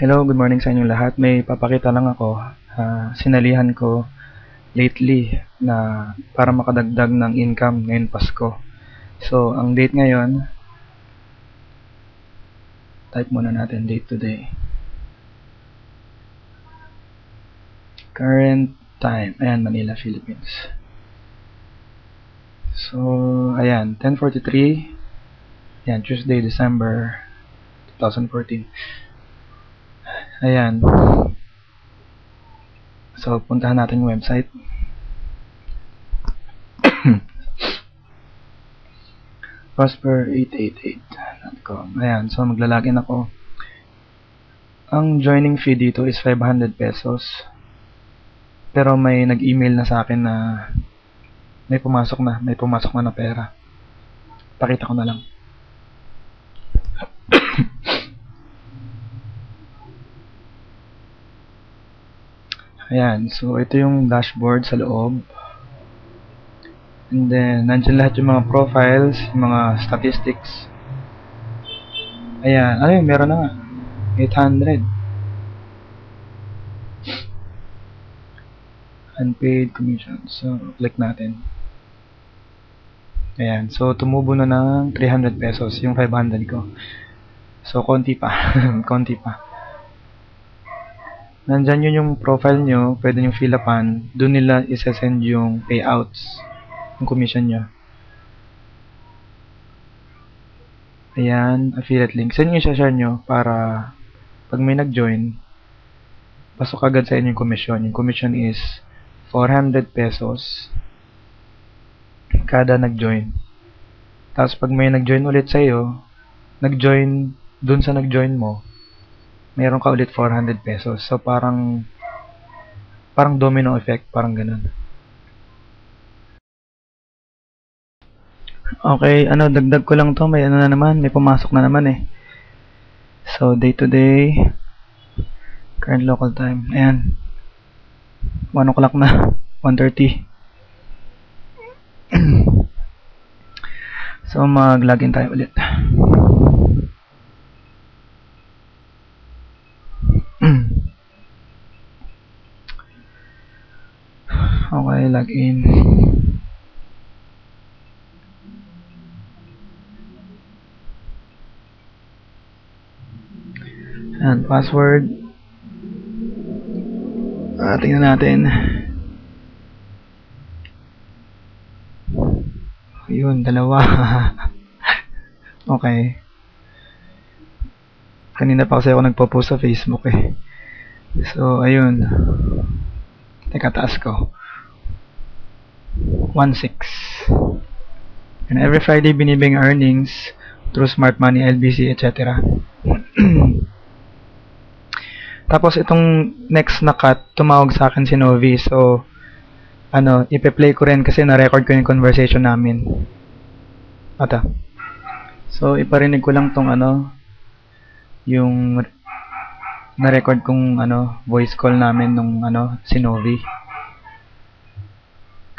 Hello, good morning sa inyong lahat. May papakita lang ako. Sinalihan ko lately na para makadagdag ng income ngayon Pasko. So, ang date ngayon, type muna natin date today. Current time. Ayan, Manila, Philippines. So, ayan, 10:43. Ayan, Tuesday, December 2014. Ayan. So, puntahan natin yung website. Prosper888.com. Ayan, so maglalagin ako. Ang joining fee dito is 500 pesos. Pero may nag-email na sa akin na may pumasok na pera. Pakita ko na lang. Ayan, so ito yung dashboard sa loob. And then, nandiyan lahat yung mga profiles, yung mga statistics. Ayan, ayun, meron na nga. 800. Unpaid commission. So, click natin. Ayan, so tumubo na ng 300 pesos yung 500 ko. So, konti pa. Konti pa. Nandyan yun yung profile nyo, pwede nyo fill upan. Doon nila isasend yung payouts, yung commission nyo. Ayan, affiliate link. Saan nyo isa-share nyo para pag may nag-join, pasok agad sa inyo yung commission. Yung commission is 400 pesos kada nag-join. Tapos pag may nag-join ulit sa'yo, nag-join dun sa nag-join mo, meron ka ulit 400 pesos. So, parang domino effect, parang ganun. Okay, dagdag ko lang to. May na naman, may pumasok na naman eh. So, day to day, current local time. Ayan. 1 o'clock na. 1:30. So, mag-login tayo ulit. Okay, login. And password. Tingnan natin. Yun, dalawa. Okay. Kanina pa kasi ako nagpo-post sa Facebook eh. So, ayun. Teka, taas ko. 1.6. And every Friday binibigay earnings through Smart Money, LBC, etc. Tapos itong next na cut, tumawag sa akin si Novi. So, ipe-play ko rin kasi na-record ko yung conversation namin. Ata. So, iparinig ko lang tong yung na-record kong voice call namin nung si Novi.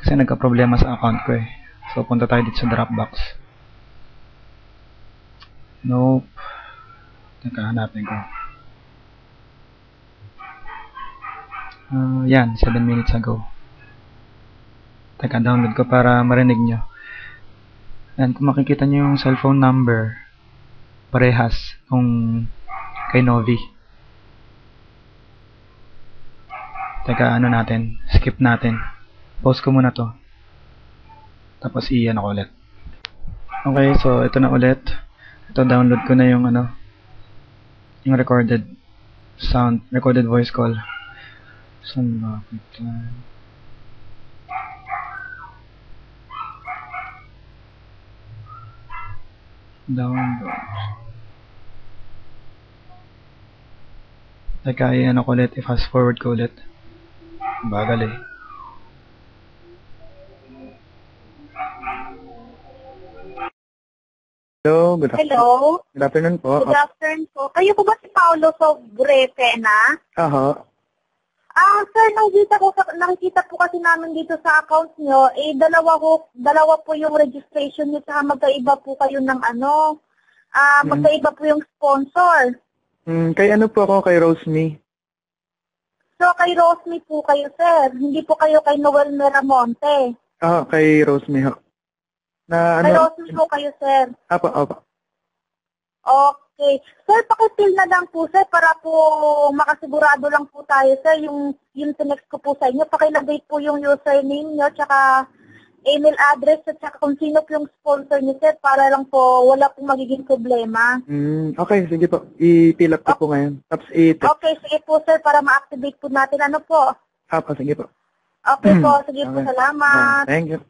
Kasi nagka-problema sa account ko eh. So, punta tayo dito sa Dropbox. Nope. Teka, hanapin ko. Yan, 7 minutes ago. Teka, download ko para marinig nyo. Yan, kung makikita nyo yung cellphone number, parehas kung kay Novi. Teka, natin, skip natin. Pause ko muna to. Tapos iyan ako ulit. Okay, so ito na ulit. Ito, download ko na yung yung recorded sound, recorded voice call. Saan ba? Download. Teka, iyan ako ulit. I-fast forward ko ulit. Bagal eh. Hello, good afternoon po. Good afternoon po. Kayo po ba si Paolo Sobrepena? Aha. Sir, nakikita po kasi namin dito sa account nyo, dalawa po yung registration nyo, saka magkaiba po kayo ng magkaiba po yung sponsor. Kay ano po ako, kay Roseme. So, kay Rosme po kayo, sir. Hindi po kayo kay Noel Miramonte. Kay Roseme ho. Na Kay ano? Rosme po kayo, sir. Opo. Okay. Sir, pakitil na lang po, sir, para po makasigurado lang po tayo, sir. Yung tinext ko po sa inyo, pakilagay po yung username nyo, tsaka email address, at tsaka kung sino po yung sponsor nyo, sir, para lang po wala pong magiging problema. Okay, sige po. I-fill up ko po ngayon. Tapos i-text. Okay, sige po, sir, para ma-activate po natin. Ano po? Sige po. Okay po, sige po, Okay. salamat. Thank you.